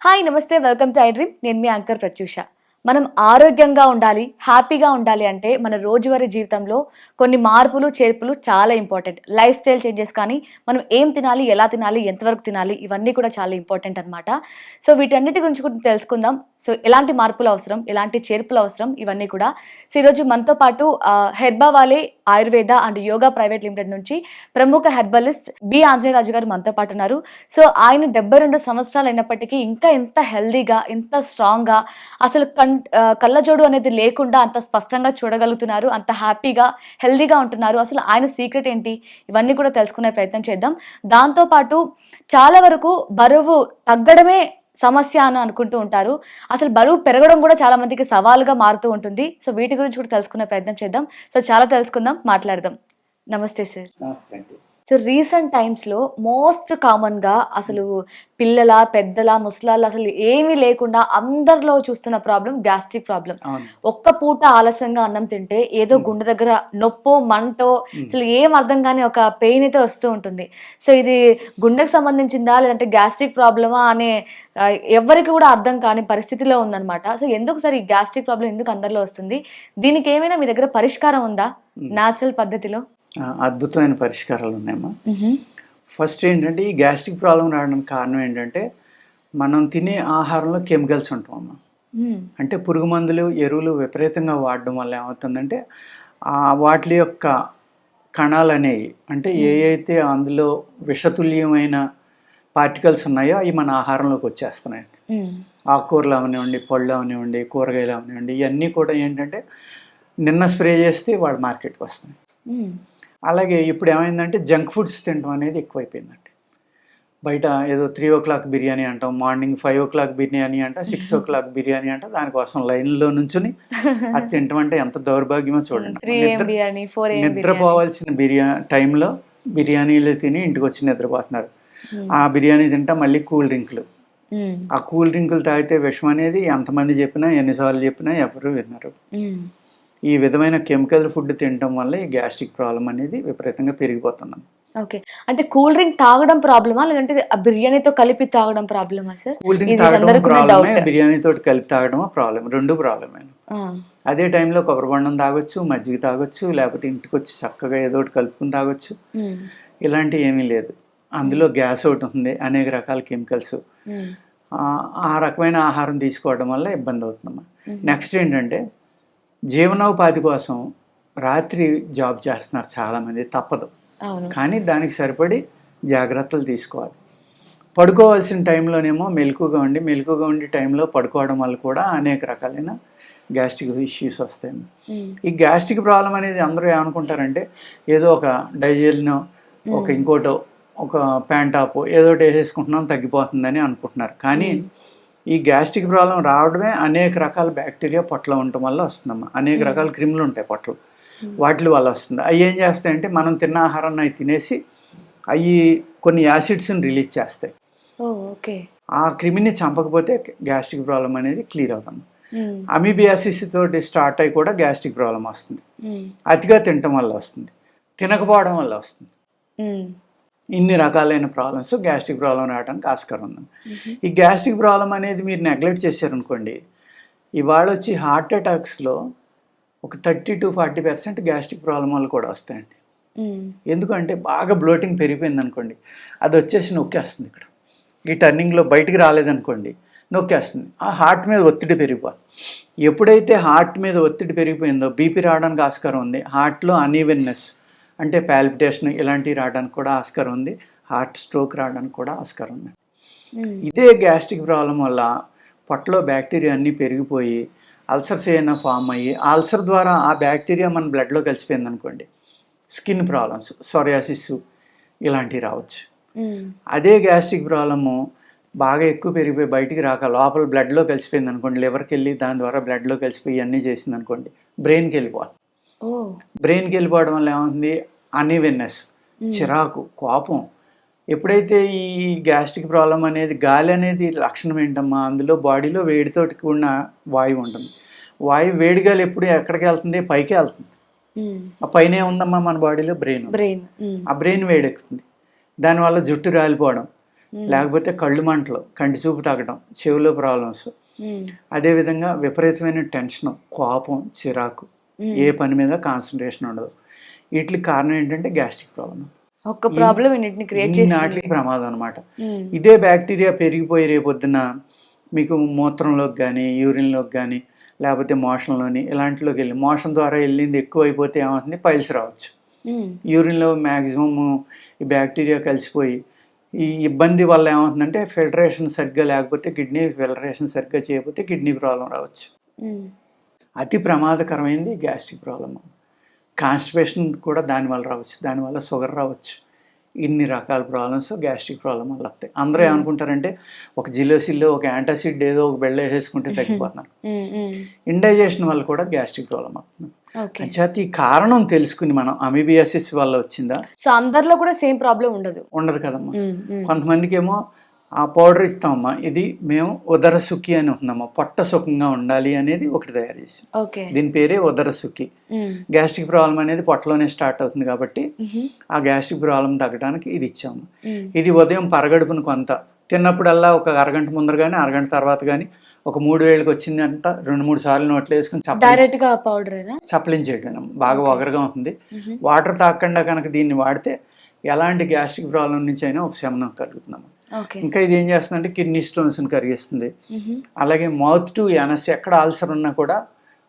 Hi నమస్తే, welcome to iDream. నేను మీ anchor Pratyusha. మనం ఆరోగ్యంగా ఉండాలి, హ్యాపీగా ఉండాలి అంటే మన రోజువారీ జీవితంలో కొన్ని మార్పులు చేర్పులు చాలా ఇంపార్టెంట్. లైఫ్ స్టైల్ చేంజెస్ కానీ, మనం ఏం తినాలి, ఎలా తినాలి, ఎంతవరకు తినాలి, ఇవన్నీ కూడా చాలా ఇంపార్టెంట్ అనమాట. సో వీటన్నిటి గురించి కూడా తెలుసుకుందాం. సో ఎలాంటి మార్పులు అవసరం, ఎలాంటి చేర్పులు అవసరం, ఇవన్నీ కూడా. సో ఈరోజు మనతో పాటు హెర్బా వాలే Ayurveda and yoga private limited నుంచి ప్రముఖ హెర్బలిస్ట్ బి ఆంజనేయరాజు గారు మనతో పాటు ఉన్నారు. సో ఆయన 72 సంవత్సరాలు అయినప్పటికీ ఇంకా ఎంత హెల్దీగా, ఎంత స్ట్రాంగ్గా, అసలు కళ్ళజోడు అనేది లేకుండా అంత స్పష్టంగా చూడగలుగుతున్నారు, అంత హ్యాపీగా హెల్దీగా ఉంటున్నారు. అసలు ఆయన సీక్రెట్ ఏంటి, ఇవన్నీ కూడా తెలుసుకునే ప్రయత్నం చేద్దాం. దాంతోపాటు చాలా వరకు బరువు తగ్గడమే సమస్య అని అనుకుంటూ ఉంటారు. అసలు బరువు పెరగడం కూడా చాలా మందికి సవాలుగా మారుతూ ఉంటుంది. సో వీటి గురించి కూడా తెలుసుకునే ప్రయత్నం చేద్దాం. సో చాలా తెలుసుకుందాం, మాట్లాడదాం. నమస్తే సార్. సో రీసెంట్ టైమ్స్లో మోస్ట్ కామన్గా అసలు పిల్లల, పెద్దల, ముసలాళ్ళు అసలు ఏమీ లేకుండా అందరిలో చూస్తున్న ప్రాబ్లం గ్యాస్ట్రిక్ ప్రాబ్లం. ఒక్క పూట ఆలస్యంగా అన్నం తింటే ఏదో గుండె దగ్గర నొప్పో, మంటో, అసలు ఏం అర్థం కాని ఒక పెయిన్ అయితే వస్తూ ఉంటుంది. సో ఇది గుండెకు సంబంధించిందా లేదంటే గ్యాస్ట్రిక్ ప్రాబ్లమా అనే ఎవరికి కూడా అర్థం కాని పరిస్థితిలో ఉందన్నమాట. సో ఎందుకు సార్ ఈ గ్యాస్ట్రిక్ ప్రాబ్లం ఎందుకు అందరిలో వస్తుంది? దీనికి ఏమైనా మీ దగ్గర పరిష్కారం ఉందా న్యాచురల్ పద్ధతిలో? అద్భుతమైన పరిష్కారాలు ఉన్నాయమ్మా. ఫస్ట్ ఏంటంటే, ఈ గ్యాస్ట్రిక్ ప్రాబ్లం రావడానికి కారణం ఏంటంటే, మనం తినే ఆహారంలో కెమికల్స్ ఉంటామమ్మా. అంటే పురుగు మందులు, ఎరువులు విపరీతంగా వాడడం వల్ల ఏమవుతుందంటే, వాటి యొక్క కణాలు అనేవి, అంటే ఏ అయితే అందులో విషతుల్యమైన పార్టికల్స్ ఉన్నాయో అవి మన ఆహారంలోకి వచ్చేస్తున్నాయండి. ఆకుకూరలు అవనివ్వండి, పళ్ళు అవనివ్వండి, కూరగాయలు అవనివ్వండి, ఇవన్నీ కూడా ఏంటంటే నిన్న స్ప్రే చేస్తే వాడు మార్కెట్కి వస్తున్నాయి. అలాగే ఇప్పుడు ఏమైందంటే జంక్ ఫుడ్స్ తినడం అనేది ఎక్కువైపోయిందండి. బయట ఏదో 3 o'clock బిర్యానీ అంటాం, మార్నింగ్ 5 o'clock బిర్యానీ అంట, 6 o'clock బిర్యానీ అంట, దానికోసం లైన్లో నుంచుని అది తినడం అంటే ఎంత దౌర్భాగ్యమో చూడండి. నిద్రపోవాల్సిన టైంలో బిర్యానీలు తిని ఇంటికి వచ్చి నిద్రపోతున్నారు. ఆ బిర్యానీ తింటా మళ్ళీ కూల్ డ్రింకులు. ఆ కూల్ డ్రింకులు తాగితే విషం అనేది ఎంతమంది చెప్పినా, ఎన్నిసార్లు చెప్పినా ఎవరు విన్నారు. ఈ విధమైన కెమికల్ ఫుడ్ తినడం వల్ల ఈ గ్యాస్ట్రిక్ ప్రాబ్లం అనేది విపరీతంగా పెరిగిపోతుంది. ఓకే, అంటే కూల్ డ్రింక్ తాగడం ప్రాబ్లమా లేదంటే బిర్యానీతో కలిపి తాగడం ప్రాబ్లమా సార్? కూల్ డ్రింక్ తాగడం ప్రాబ్లమే, బిర్యానీతో కలిపి తాగడం ప్రాబ్లం, రెండు ప్రాబ్లమే. అదే టైంలో కొబ్బరి బొండం తాగొచ్చు, మజ్జిగ తాగొచ్చు, లేకపోతే ఇంటికి వచ్చి చక్కగా ఏదో ఒకటి కలుపుకుని తాగొచ్చు. ఇలాంటివి ఏమీ లేదు. అందులో గ్యాస్ ఒకటి ఉంది, అనేక రకాల కెమికల్స్. ఆ రకమైన ఆహారం తీసుకోవడం వల్ల ఇబ్బంది అవుతుందమ్మా. నెక్స్ట్ ఏంటంటే, జీవనోపాధి కోసం రాత్రి జాబ్ చేస్తున్నారు చాలామంది, తప్పదు. కానీ దానికి సరిపడి జాగ్రత్తలు తీసుకోవాలి. పడుకోవాల్సిన టైంలోనేమో మెలకుగా ఉండి టైంలో పడుకోవడం వల్ల కూడా అనేక రకాలైన గ్యాస్ట్రిక్ ఇష్యూస్ వస్తాయి. ఈ గ్యాస్ట్రిక్ ప్రాబ్లం అనేది అందరూ ఏమనుకుంటారంటే, ఏదో ఒక డైజెల్నో, ఒక ఇంకోటో, ఒక ప్యాంటాపో ఏదో ఒకటి వేసేసుకుంటున్నాం తగ్గిపోతుందని అనుకుంటున్నారు. కానీ ఈ గ్యాస్ట్రిక్ ప్రాబ్లం రావడమే అనేక రకాల బ్యాక్టీరియా పొట్టలో ఉండటం వల్ల వస్తుందమ్మా. అనేక రకాల క్రిములు ఉంటాయి పొట్టలో, వాటి వల్ల వస్తుంది. అవి ఏం చేస్తాయంటే, మనం తిన్న ఆహారాన్ని అవి తినేసి అవి కొన్ని యాసిడ్స్ని రిలీజ్ చేస్తాయి. ఆ క్రిమిని చంపకపోతే గ్యాస్ట్రిక్ ప్రాబ్లం అనేది క్లియర్ అవుతుంది. అమీబియాసిస్ తోటి స్టార్ట్ అయ్యి కూడా గ్యాస్ట్రిక్ ప్రాబ్లం వస్తుంది. అతిగా తినటం వల్ల వస్తుంది, తినకపోవడం వల్ల వస్తుంది. ఇన్ని రకాలైన ప్రాబ్లమ్స్ గ్యాస్ట్రిక్ ప్రాబ్లం రావడానికి ఆస్కారం ఉంది. ఈ గ్యాస్ట్రిక్ ప్రాబ్లం అనేది మీరు నెగ్లెక్ట్ చేశారనుకోండి, ఇవాళ వచ్చి హార్ట్ అటాక్స్లో ఒక 30 to 40% గ్యాస్ట్రిక్ ప్రాబ్లం వల్ల కూడా వస్తాయండి. ఎందుకంటే బాగా బ్లోటింగ్ పెరిగిపోయింది అనుకోండి, అది వచ్చేసి నొక్కేస్తుంది. ఇక్కడ ఈ టర్నింగ్లో బయటికి రాలేదనుకోండి, నొక్కేస్తుంది. ఆ హార్ట్ మీద ఒత్తిడి పెరిగిపోతుంది. ఎప్పుడైతే హార్ట్ మీద ఒత్తిడి పెరిగిపోయిందో బీపీ రావడానికి ఆస్కారం ఉంది. హార్ట్లో అన్ఈవెన్నెస్ అంటే పాల్పిటేషన్ ఇలాంటివి రావడానికి కూడా ఆస్కారం ఉంది. హార్ట్ స్ట్రోక్ రావడానికి కూడా ఆస్కారం ఉంది. ఇదే గ్యాస్ట్రిక్ ప్రాబ్లం వల్ల పొట్టలో బ్యాక్టీరియా అన్నీ పెరిగిపోయి అల్సర్స్ ఏమైనా ఫామ్ అయ్యి, అల్సర్ ద్వారా ఆ బ్యాక్టీరియా మన బ్లడ్లో కలిసిపోయింది అనుకోండి, స్కిన్ ప్రాబ్లమ్స్, సోరియాసిస్ ఇలాంటివి రావచ్చు. అదే గ్యాస్ట్రిక్ ప్రాబ్లము బాగా ఎక్కువ పెరిగిపోయి బయటికి రాక లోపల బ్లడ్లో కలిసిపోయింది అనుకోండి, లివర్కి వెళ్ళి దాని ద్వారా బ్లడ్లో కలిసిపోయి అన్నీ చేసింది అనుకోండి, బ్రెయిన్కి వెళ్ళిపోవాలి. బ్రెయిన్కి వెళ్ళిపోవడం వల్ల ఏమవుతుంది, అన్ఈవెన్నెస్, చిరాకు, కోపం. ఎప్పుడైతే ఈ గ్యాస్ట్రిక్ ప్రాబ్లం అనేది, గాలి అనేది లక్షణం ఏంటమ్మా, అందులో బాడీలో వేడితోటి కూడిన వాయువు ఉంటుంది. వాయువు వేడి గాలి ఎప్పుడు ఎక్కడికి వెళ్తుంది, పైకి వెళ్తుంది. ఆ పైన ఉందమ్మా మన బాడీలో బ్రెయిన్. ఆ బ్రెయిన్ వేడెక్కుతుంది. దానివల్ల జుట్టు రాలిపోవడం, లేకపోతే కళ్ళు మంటలు, కంటి చూపు తగ్గడం, చెవిలో ప్రాబ్లమ్స్, అదేవిధంగా విపరీతమైన టెన్షన్, కోపం, చిరాకు, ఏ పని మీద కాన్సన్ట్రేషన్ ఉండదు. వీటికి కారణం ఏంటంటే గ్యాస్ట్రిక్ ప్రాబ్లం. ఒక ప్రాబ్లం నాటికి ప్రమాదం అనమాట. ఇదే బ్యాక్టీరియా పెరిగిపోయి రేపొద్దున మీకు మూత్రంలోకి కానీ, యూరిన్లోకి కానీ, లేకపోతే మోషన్లోని ఇలాంటిలోకి వెళ్ళి మోషన్ ద్వారా వెళ్ళింది ఎక్కువ అయిపోతే ఏమవుతుంది, పైల్స్ రావచ్చు. యూరిన్లో మ్యాక్సిమం ఈ బ్యాక్టీరియా కలిసిపోయి ఈ ఇబ్బంది వల్ల ఏమవుతుందంటే ఫిల్టరేషన్ సరిగ్గా లేకపోతే, కిడ్నీ ఫిల్టరేషన్ సరిగ్గా చేయకపోతే కిడ్నీ ప్రాబ్లం రావచ్చు. అతి ప్రమాదకరమైనది గ్యాస్ట్రిక్ ప్రాబ్లం. కాన్స్టిపేషన్ కూడా దానివల్ల రావచ్చు, దానివల్ల షుగర్ రావచ్చు. ఇన్ని రకాల ప్రాబ్లమ్స్ గ్యాస్ట్రిక్ ప్రాబ్లం వల్ల వస్తాయి. అందరూ ఏమనుకుంటారంటే ఒక జిలోసిల్లో ఒక యాంటాసిడ్ ఏదో ఒక బెళ్ళ వేసేసుకుంటే తగ్గిపోతున్నారు. ఇండైజెషన్ వల్ల కూడా గ్యాస్ట్రిక్ ప్రాబ్లం అవుతుంది. అంచేత ఈ కారణం తెలుసుకుని మనం అమీబియాసిస్ వల్ల వచ్చిందా, సో అందరిలో కూడా సేమ్ ప్రాబ్లం ఉండదు కదమ్మా. కొంతమందికి ఏమో ఆ పౌడర్ ఇస్తామమ్మా, ఇది మేము ఉదర సుఖి అని ఉందమ్మా, పొట్ట సుఖంగా ఉండాలి అనేది ఒకటి తయారు చేసాం. దీని పేరే ఉదర సుఖి. గ్యాస్ట్రిక్ ప్రాబ్లం అనేది పొట్టలోనే స్టార్ట్ అవుతుంది కాబట్టి ఆ గ్యాస్ట్రిక్ ప్రాబ్లం తగ్గడానికి ఇది ఇచ్చాము. ఇది ఉదయం పరగడుపును కొంత తిన్నప్పుడల్లా ఒక అరగంట ముందర కానీ అరగంట తర్వాత కానీ ఒక 3 వేళ్ళకి వచ్చింది అంట 2-3 సార్లు నోట్లో వేసుకుని చప్పలించేయడం. బాగా ఒగరుగా ఉంటుంది. వాటర్ తాగకుండా కనుక దీన్ని వాడితే ఎలాంటి గ్యాస్ట్రిక్ ప్రాబ్లం నుంచి అయినా ఉపశమనం కలుగుతుందమ్మా. ఇంకా ఇది ఏం చేస్తుందంటే కిడ్నీ స్టోన్స్ని కరిగిస్తుంది. అలాగే మౌత్ టు యానస్, ఎక్కడ ఆల్సర్ ఉన్నా కూడా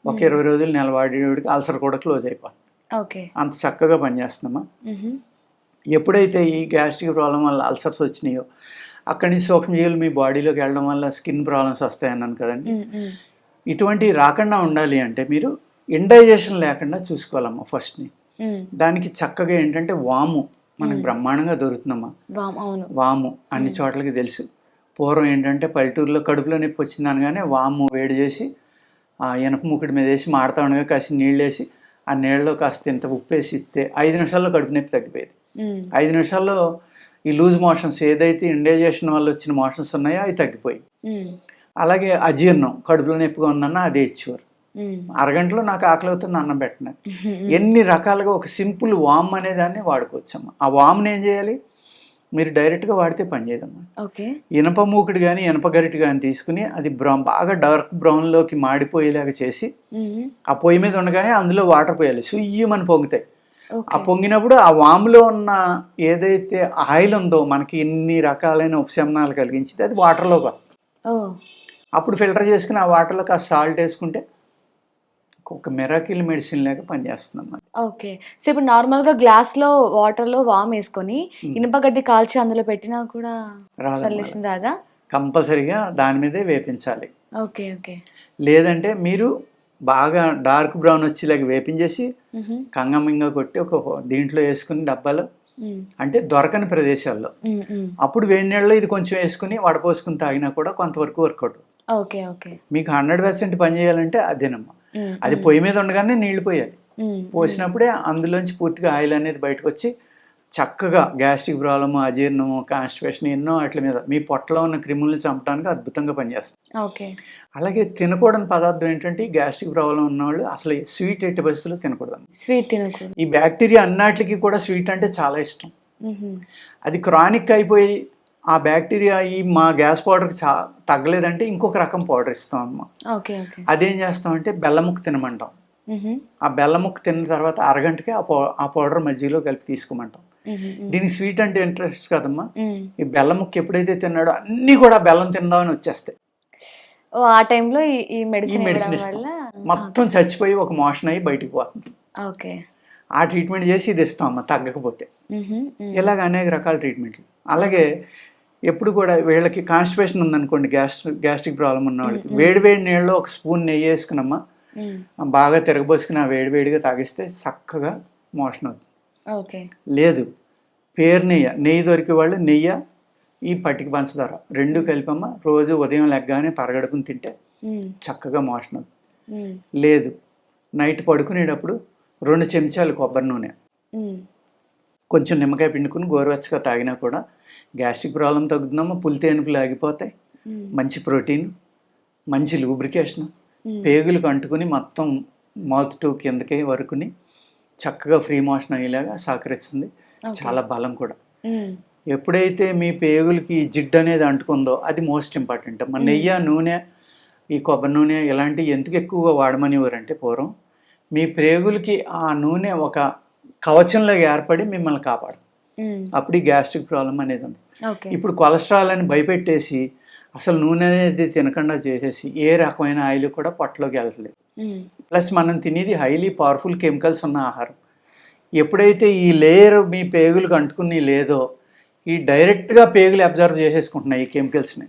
ఒక 20 రోజులు నిలబడేవాడికి ఆల్సర్ కూడా క్లోజ్ అయిపోతుంది. అంత చక్కగా పనిచేస్తుందమ్మా. ఎప్పుడైతే ఈ గ్యాస్ట్రిక్ ప్రాబ్లం వల్ల అల్సర్స్ వచ్చినాయో అక్కడి నుంచి సూక్ష్మజీవులు మీ బాడీలోకి వెళ్ళడం వల్ల స్కిన్ ప్రాబ్లమ్స్ వస్తాయన్నాను కదండి. ఇటువంటివి రాకుండా ఉండాలి అంటే మీరు ఇండైజెషన్ లేకుండా చూసుకోవాలమ్మా ఫస్ట్ని. దానికి చక్కగా ఏంటంటే వాము మనకు బ్రహ్మాండంగా దొరుకుతుందమ్మా. వాము అన్ని చోట్లకి తెలుసు. పూర్వం ఏంటంటే పల్లెటూరులో కడుపులో నొప్పి వచ్చింది అనగానే వాము వేడి చేసి ఆ ఇనప ముక్కుడి మీద వేసి మాడుతూ ఉండగా కాసి నీళ్ళు వేసి ఆ నీళ్ళలో కాస్త ఇంత ఉప్పు వేసి ఇస్తే 5 నిమిషాల్లో కడుపు నొప్పి తగ్గిపోయేది. 5 నిమిషాల్లో ఈ లూజ్ మోషన్స్ ఏదైతే ఇండైజెషన్ వల్ల వచ్చిన మోషన్స్ ఉన్నాయో అవి తగ్గిపోయి, అలాగే అజీర్ణం కడుపులో నొప్పిగా ఉందన్నా అదే ఇచ్చేవారు. అరగంటలో నాకు ఆకలి అవుతుంది అన్నం పెట్టిన. ఎన్ని రకాలుగా ఒక సింపుల్ వామ్ అనే దాన్ని వాడుకోవచ్చమ్మా. ఆ వామ్ని ఏం చేయాలి, మీరు డైరెక్ట్గా వాడితే పనిచేయదమ్మా. ఇనప మూకుడు కానీ ఇనప గరిటి కానీ తీసుకుని అది బాగా డార్క్ బ్రౌన్లోకి మాడిపోయేలాగా చేసి ఆ పొయ్యి మీద ఉండగానే అందులో వాటర్ పోయాలి. సుయ్యమని పొంగుతాయి. ఆ పొంగినప్పుడు ఆ వాములో ఉన్న ఏదైతే ఆయిల్ ఉందో మనకి ఎన్ని రకాలైన ఉపశమనాలు కలిగించింది అది వాటర్లో అప్పుడు ఫిల్టర్ చేసుకుని ఆ వాటర్లో కాస్త సాల్ట్ వేసుకుంటే ఒక మిరాకిల్ మెడిసిన్ లాగా పనిచేస్తుందమ్మా. ఓకే. సో ఇప్పుడు నార్మల్గా గ్లాస్లో వాటర్లో వామ్ వేసుకొని ఇనుపగడ్డి కాల్చి అందులో పెట్టినా కూడా రాదా? కంపల్సరీగా దాని మీదే వేపించాలి. Okay okay. లేదంటే మీరు బాగా డార్క్ బ్రౌన్ వచ్చేలాగా వేపించేసి కంగమింగా కొట్టి ఒక దీంట్లో వేసుకుని డబ్బాలో, అంటే దొరకని ప్రదేశాల్లో అప్పుడు వేడి నీళ్ళలో ఇది కొంచెం వేసుకుని వడపోసుకుని తాగినా కూడా కొంతవరకు వర్కౌట్. మీకు 100% పని చేయాలంటే అదేనమ్మా. అది పొయ్యి మీద ఉండగానే నీళ్లు పోయాలి. పోసినప్పుడే అందులోంచి పూర్తిగా ఆయిల్ అనేది బయటకు వచ్చి చక్కగా గ్యాస్ట్రిక్ ప్రాబ్లము, అజీర్ణము, కాన్స్టిపేషన్ ఎన్నో వాటి మీద మీ పొట్టలో ఉన్న క్రిములను చంపడానికి అద్భుతంగా పనిచేస్తుంది. అలాగే తినకూడని పదార్థం ఏంటంటే ఈ గ్యాస్ట్రిక్ ప్రాబ్లం ఉన్నవాళ్ళు అసలు స్వీట్ ఎట్టి పరిస్థితుల్లో తినకూడదు. ఈ బ్యాక్టీరియా అన్నిటికీ కూడా స్వీట్ అంటే చాలా ఇష్టం. అది క్రానిక్ అయిపోయి ఆ బ్యాక్టీరియా ఈ మా గ్యాస్ పౌడర్కి తగ్గలేదంటే ఇంకొక రకం పౌడర్ ఇస్తాం అమ్మా. అదేం చేస్తామంటే బెల్లం ముక్క తినమంటాం. ఆ బెల్లం ముక్క తిన్న తర్వాత అరగంటకే ఆ పౌడర్ మజ్జిగలో కలిపి తీసుకోమంటాం. దీనికి స్వీట్ అంటే ఇంట్రెస్ట్ కదమ్మా. ఈ బెల్లం ముక్క ఎప్పుడైతే తిన్నాడో అన్ని కూడా బెల్లం తిందామని వచ్చేస్తాయి. ఆ టైంలో ఈ మెడిసిన్ మొత్తం చచ్చిపోయి ఒక మోషన్ అయ్యి బయటికి పోతుంది. ఆ ట్రీట్మెంట్ చేసి ఇది ఇస్తాం అమ్మా తగ్గకపోతే. ఇలాగ అనేక రకాల ట్రీట్మెంట్లు. అలాగే ఎప్పుడు కూడా వీళ్ళకి కాన్స్టిపేషన్ ఉందనుకోండి, గ్యాస్ట్రిక్ ప్రాబ్లం ఉన్న వాళ్ళకి వేడి నీళ్ళలో ఒక స్పూన్ నెయ్యి వేసుకున్నమ్మా బాగా తిరగబోసుకుని ఆ వేడివేడిగా తాగిస్తే చక్కగా మోషన్ అవుతుంది. లేదు పేరు నెయ్యి దొరికే వాళ్ళు నెయ్యి ఈ పట్టిక పంచదార 2 కలిపమ్మ రోజు ఉదయం లెగ్గానే పరగడుపుని తింటే చక్కగా మోషన్ అవుతుంది. లేదు నైట్ పడుకునేటప్పుడు 2 చెంచాలు కొబ్బరి నూనె కొంచెం నిమ్మకాయ పిండుకుని గోరువెచ్చగా తాగినా కూడా గ్యాస్ట్రిక్ ప్రాబ్లం తగ్గుతుందమ్మా. పులితేనుపులు ఆగిపోతాయి. మంచి ప్రోటీన్, మంచి లూబ్రికేషన్, పేగులకు అంటుకుని మొత్తం మౌత్ టు కిందకి వరకుని చక్కగా ఫ్రీ మోషన్ అయ్యేలాగా సహకరిస్తుంది. చాలా బలం కూడా. ఎప్పుడైతే మీ పేగులకి ఈ జిడ్డు అనేది అంటుకుందో అది మోస్ట్ ఇంపార్టెంట్. మన నెయ్యి, నూనె, ఈ కొబ్బరి నూనె ఇలాంటివి ఎందుకు ఎక్కువగా వాడమనివ్వరంటే పూర్వం మీ ప్రేగులకి ఆ నూనె ఒక కవచంలో ఏర్పడి మిమ్మల్ని కాపాడు. అప్పుడు ఈ గ్యాస్ట్రిక్ ప్రాబ్లం అనేది ఉంది. ఇప్పుడు కొలెస్ట్రాల్ అని భయపెట్టేసి అసలు నూనె అనేది తినకుండా చేసేసి ఏ రకమైన ఆయిల్ కూడా పొట్టలోకి వెళ్ళట్లేదు. ప్లస్ మనం తినేది హైలీ పవర్ఫుల్ కెమికల్స్ ఉన్న ఆహారం. ఎప్పుడైతే ఈ లేయర్ మీ పేగులకు అంటుకుని లేదో ఈ డైరెక్ట్గా పేగులు అబ్జర్వ్ చేసేసుకుంటున్నాయి ఈ కెమికల్స్ని.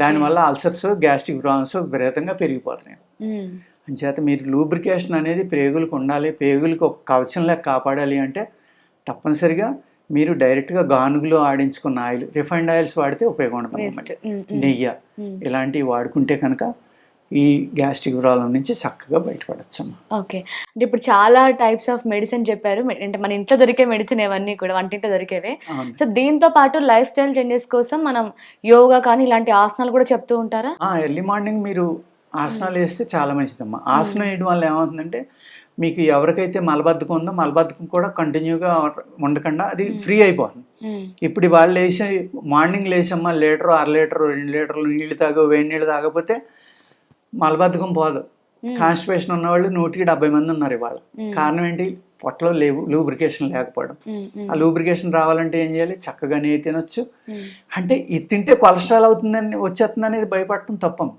దానివల్ల అల్సర్స్, గ్యాస్ట్రిక్ ప్రాబ్లమ్స్ విపరీతంగా పెరిగిపోతున్నాయి. అంచేత మీరు లూబ్రికేషన్ అనేది పేగులకు ఉండాలి. పేగులకు ఒక కవచంలా కాపాడాలి అంటే తప్పనిసరిగా మీరు డైరెక్ట్గా గానుగులో ఆడించుకున్న ఆయిల్, రిఫైండ్ ఆయిల్స్ వాడితే ఉపయోగం ఉండదు. నెయ్యి ఇలాంటివి వాడుకుంటే కనుక ఈ గ్యాస్ట్రిక్ ప్రాబ్లం నుంచి చక్కగా బయటపడచ్చు. ఓకే, అంటే ఇప్పుడు చాలా టైప్స్ ఆఫ్ మెడిసిన్ చెప్పారు. అంటే మన ఇంట్లో దొరికే మెడిసిన్ ఇవన్నీ కూడా వంటింట్లో దొరికేవే. సో దీంతో పాటు లైఫ్ స్టైల్ చేంజెస్ కోసం మనం యోగా కానీ ఇలాంటి ఆసనాలు కూడా చెప్తూ ఉంటారా? ఎర్లీ మార్నింగ్ మీరు ఆసనాలు వేస్తే చాలా మంచిదమ్మా. ఆసనం వేయడం వల్ల ఏమవుతుందంటే మీకు ఎవరికైతే మలబద్ధకం ఉందో మలబద్ధకం కూడా కంటిన్యూగా ఉండకుండా అది ఫ్రీ అయిపోతుంది. ఇప్పుడు వాళ్ళు లేచి మార్నింగ్ లేచమ్మా లీటరు, 1/2 లీటరు, 2 లీటర్లు నీళ్ళు వేడి నీళ్ళు తాగకపోతే మలబద్ధకం పోదు. కాన్స్టిపేషన్ ఉన్నవాళ్ళు 170 మంది ఉన్నారు ఇవాళ. కారణం ఏంటి? పొట్టలో లూబ్రికేషన్ లేకపోవడం. ఆ లూబ్రికేషన్ రావాలంటే ఏం చేయాలి? చక్కగా నెయ్యి తినొచ్చు. అంటే ఇది తింటే కొలెస్ట్రాల్ అవుతుందని వచ్చేస్తుంది అనేది భయపడటం తప్పం.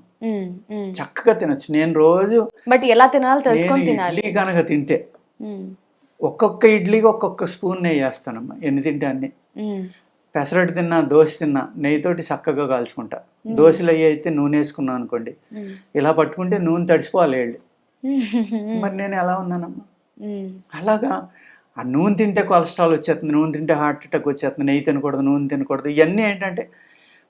చక్కగా తినొచ్చు. నేను రోజు బట్ ఎలా తినాలి తెలుసుకొని తినాలి. ఇడ్లీ కనుక తింటే ఒక్కొక్క ఇడ్లీకి ఒక్కొక్క స్పూన్ నెయ్యి వేస్తానమ్మా. ఎన్ని తింటే అన్ని. పెసరట్టు తిన్నా, దోశ తిన్నా నెయ్యితోటి చక్కగా కాల్చుకుంటా. దోశలు అయ్యి అయితే నూనె వేసుకున్నాను అనుకోండి, ఇలా పట్టుకుంటే నూనె తడిసిపోవాలి వెళ్ళి. మరి నేను ఎలా ఉన్నానమ్మా? అలాగా ఆ నూనె తింటే కొలెస్ట్రాల్ వచ్చేస్తుంది, నూనె తింటే హార్ట్ అటాక్ వచ్చేస్తుంది, నెయ్యి తినకూడదు, నూనె తినకూడదు. ఇవన్నీ ఏంటంటే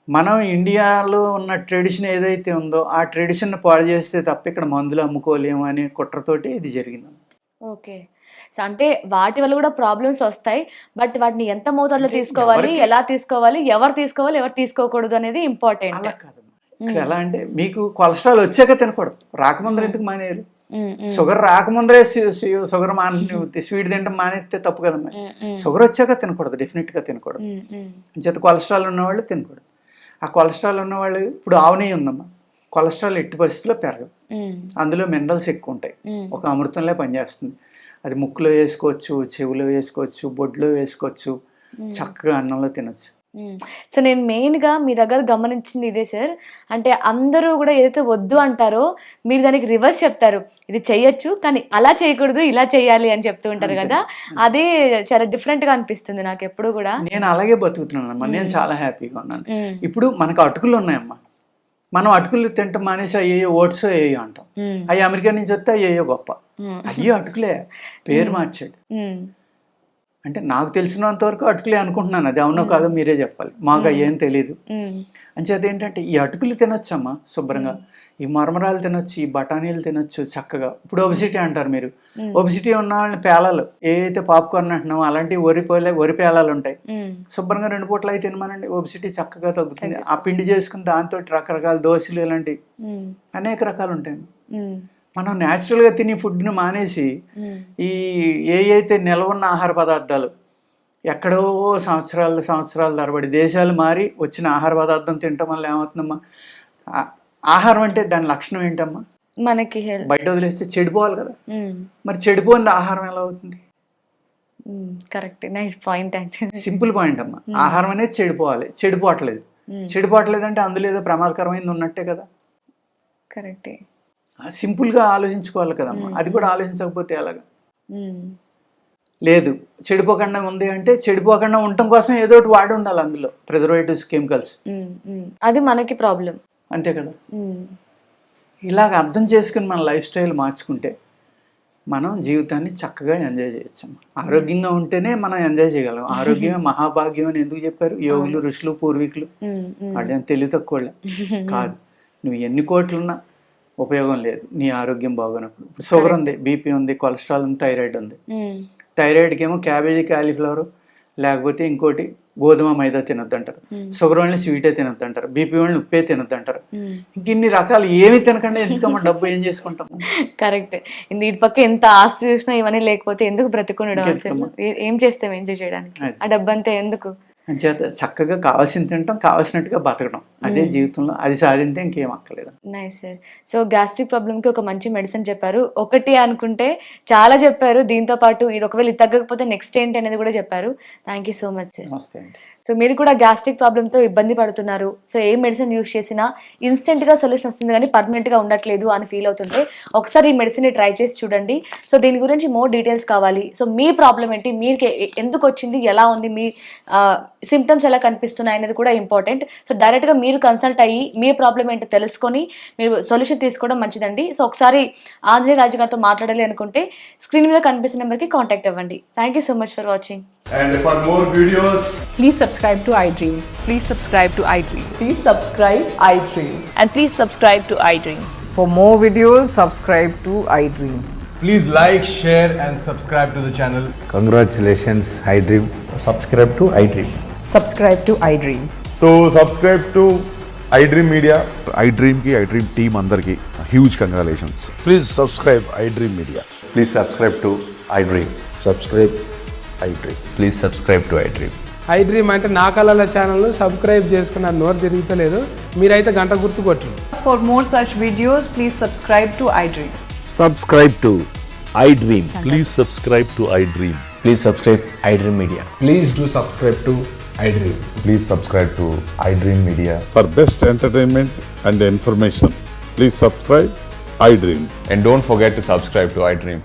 మనం ఇండియాలో ఉన్న ట్రెడిషన్ ఏదైతే ఉందో ఆ ట్రెడిషన్ పాడు చేస్తే తప్ప ఇక్కడ మందులు అమ్ముకోలేము అనే కుట్రతోటి ఇది జరిగింది. ఓకే, సో అంటే వాటి వల్ల కూడా ప్రాబ్లమ్స్ వస్తాయి. బట్ వాటిని ఎంత మోతాదులో తీసుకోవాలి, ఎలా తీసుకోవాలి, ఎవరు తీసుకోవాలి, ఎవరు తీసుకోకూడదు అనేది ఇంపార్టెంట్. అలా కాదమ్మా. ఎలా అంటే మీకు కొలెస్ట్రాల్ వచ్చాక తినకూడదు, రాకముందర ఎందుకు మానేయాలి? షుగర్ రాకముందరే షుగర్ స్వీట్ తినడం మానేస్తే తప్పు కదమ్మా. షుగర్ వచ్చాక తినకూడదు, డెఫినెట్గా తినకూడదు. చేత కొలెస్ట్రాల్ ఉన్నవాళ్ళు తినకూడదు. ఆ కొలెస్ట్రాల్ ఉన్నవాళ్ళు ఇప్పుడు ఆవు నెయ్యి ఉందమ్మా, కొలెస్ట్రాల్ ఎట్టి పరిస్థితుల్లో పెరగదు. అందులో మినరల్స్ ఎక్కువ ఉంటాయి, ఒక అమృతంలో పనిచేస్తుంది. అది ముక్కులో వేసుకోవచ్చు, చెవులో వేసుకోవచ్చు, బొడ్లో వేసుకోవచ్చు, చక్కగా అన్నంలో తినొచ్చు. సో నేను మెయిన్గా మీ దగ్గర గమనించింది ఇదే సార్. అంటే అందరూ కూడా ఏదైతే వద్దు అంటారో మీరు దానికి రివర్స్ చెప్తారు. ఇది చెయ్యొచ్చు కానీ అలా చేయకూడదు, ఇలా చేయాలి అని చెప్తూ ఉంటారు కదా. అదే చాలా డిఫరెంట్గా అనిపిస్తుంది నాకు ఎప్పుడు కూడా. నేను అలాగే బతుకుతున్నానమ్మా. నేను చాలా హ్యాపీగా ఉన్నాను. ఇప్పుడు మనకు అటుకులు ఉన్నాయమ్మా, మనం అటుకులు తింటాం మానేసి అయ్యో ఓట్స్ అయ్యో అంటాం. అవి అమెరికా నుంచి వస్తే అయ్యో గొప్ప, అయ్యో అటుకులే పేరు మార్చాడు. అంటే నాకు తెలిసినంత వరకు అటుకులే అనుకుంటున్నాను, అది అవునో కాదో మీరే చెప్పాలి, మాకు అయ్యేం తెలీదు. అంచేది ఏంటంటే ఈ అటుకులు తినొచ్చమ్మా శుభ్రంగా, ఈ మరమరాలు తినొచ్చు, ఈ బఠానీలు తినొచ్చు చక్కగా. ఇప్పుడు ఒబిసిటీ అంటారు మీరు, ఒబిసిటీ ఉన్న వాళ్ళని పేలాలు ఏదైతే పాప్కార్న్ అంటున్నామో అలాంటి వరి పేలాలు ఉంటాయి, శుభ్రంగా 2 పూటలు అయితే తినమానండి, ఒబిసిటీ చక్కగా తగ్గుతుంది. ఆ పిండి చేసుకుని దాంతో రకరకాల దోశలు ఇలాంటి అనేక రకాలు ఉంటాయి. మనం న్యాచురల్గా తిని ఫుడ్ని మానేసి ఈ అయితే నిల్వ ఉన్న ఆహార పదార్థాలు ఎక్కడో సంవత్సరాల తరబడి దేశాలు మారి వచ్చిన ఆహార పదార్థం తినటం వల్ల ఏమవుతుందమ్మా? ఆహారం అంటే దాని లక్షణం ఏంటమ్మా? మనకి బయట వదిలేస్తే చెడిపోవాలి కదా. మరి చెడిపోయింది ఆహారం ఎలా అవుతుంది? Correct, nice point. Simple point అమ్మా. ఆహారం అనేది చెడిపోవాలి, చెడిపోవట్లేదు అంటే అందులో ఏదో ప్రమాదకరమైంది ఉన్నట్టే కదా. కరెక్టే, సింపుల్గా ఆలోచించుకోవాలి కదమ్మా. అది కూడా ఆలోచించకపోతే ఎలాగా? లేదు చెడిపోకుండా ఉంది అంటే చెడిపోకుండా ఉండటం కోసం ఏదో ఒకటి వాడి ఉండాలి అందులో, ప్రిజర్వేటివ్స్, కెమికల్స్. అది మనకి ప్రాబ్లం అంతే కదా. ఇలాగ అర్థం చేసుకుని మన లైఫ్ స్టైల్ మార్చుకుంటే మనం జీవితాన్ని చక్కగా ఎంజాయ్ చేయొచ్చు. ఆరోగ్యంగా ఉంటేనే మనం ఎంజాయ్ చేయగలం. ఆరోగ్యమే మహాభాగ్యం అని ఎందుకు చెప్పారు యోగులు, ఋషులు, పూర్వీకులు? వాళ్ళు ఏం తెలివి తక్కువ కాదు. నువ్వు ఎన్ని కోట్లున్నా ఉపయోగం లేదు నీ ఆరోగ్యం బాగున్నప్పుడు. ఇప్పుడు షుగర్ ఉంది, బీపీ ఉంది, కొలెస్ట్రాల్ ఉంది, థైరాయిడ్ ఉంది. థైరాయిడ్కి ఏమో క్యాబేజీ, కాలీఫ్లవర్ లేకపోతే ఇంకోటి గోధుమ, మైదా తినొద్దు అంటారు. షుగర్ వాళ్ళని స్వీటే తినొద్దు అంటారు. బీపీ వాళ్ళని ఉప్పే తినొద్దు అంటారు. ఇంక ఇన్ని రకాలు ఏమి తినకుండా ఎందుకమ్మా డబ్బు ఏం చేసుకుంటాం? కరెక్ట్. ఇటు పక్క ఎంత ఆస్తి చూసినా ఇవన్నీ లేకపోతే ఎందుకు బ్రతుకుండడం? ఏం చేస్తాం ఎంజాయ్ చేయడానికి? ఆ డబ్బు అంతా ఎందుకు? అంచేత చక్కగా కావాల్సింది తింటాం, కావాల్సినట్టుగా బతకడం, అదే జీవితంలో. అది సాధింతే ఇంకేం అక్కర్లేదు. Nice sir. సో గ్యాస్ట్రిక్ ప్రాబ్లమ్కి ఒక మంచి మెడిసిన్ చెప్పారు. ఒకటి అనుకుంటే చాలా చెప్పారు. దీంతో పాటు ఇది ఒకవేళ ఇది తగ్గకపోతే నెక్స్ట్ ఏంటి అనేది కూడా చెప్పారు. Thank you so much sir. నమస్తే అండి. సో మీరు కూడా గ్యాస్ట్రిక్ ప్రాబ్లంతో ఇబ్బంది పడుతున్నారు, సో ఏ మెడిసిన్ యూస్ చేసినా ఇన్స్టెంట్గా సొల్యూషన్ వస్తుంది కానీ పర్మనెంట్గా ఉండట్లేదు అని ఫీల్ అవుతుంటే ఒకసారి ఈ మెడిసిన్ని ట్రై చేసి చూడండి. సో దీని గురించి మోర్ డీటెయిల్స్ కావాలి, సో మీ ప్రాబ్లం ఏంటి, మీకు ఎందుకు వచ్చింది, ఎలా ఉంది, మీ సిమ్టమ్స్ ఎలా కనిపిస్తున్నాయి అనేది కూడా ఇంపార్టెంట్. సో డైరెక్ట్గా మీరు కన్సల్ట్ అయ్యి మీ ప్రాబ్లం ఏంటో తెలుసుకొని మీరు సొల్యూషన్ తీసుకోవడం మంచిదండి. సో ఒకసారి ఆంజనేయ రాజు గారితో మాట్లాడాలి అనుకుంటే స్క్రీన్ మీద కనిపిస్తున్న నెంబర్కి కాంటాక్ట్ అవ్వండి. Thank you so much for watching. And for more videos, Please subscribe to iDream. Please subscribe to iDream. Please subscribe iDream. And please subscribe to iDream. For more videos, subscribe to iDream. please like, share and subscribe to the channel. Congratulations, iDream. subscribe to iDream. Subscribe to iDream. So subscribe to iDream Media. iDream team అందరికి huge congratulations. Please subscribe iDream Media. Please subscribe to iDream. Subscribe iDream. Please subscribe to iDream. iDream అంటే నా కళల channel subscribe చేసుకున్న నోరు తిరుగుతలేదు, మీరైతే గంట గుర్తు కొట్టండి. For more such videos, please subscribe to iDream. Subscribe to iDream. Please subscribe to iDream. Please subscribe iDream Media. Please do subscribe to iDream. Please subscribe to iDream Media. For best entertainment and information, please subscribe iDream. And don't forget to subscribe to iDream.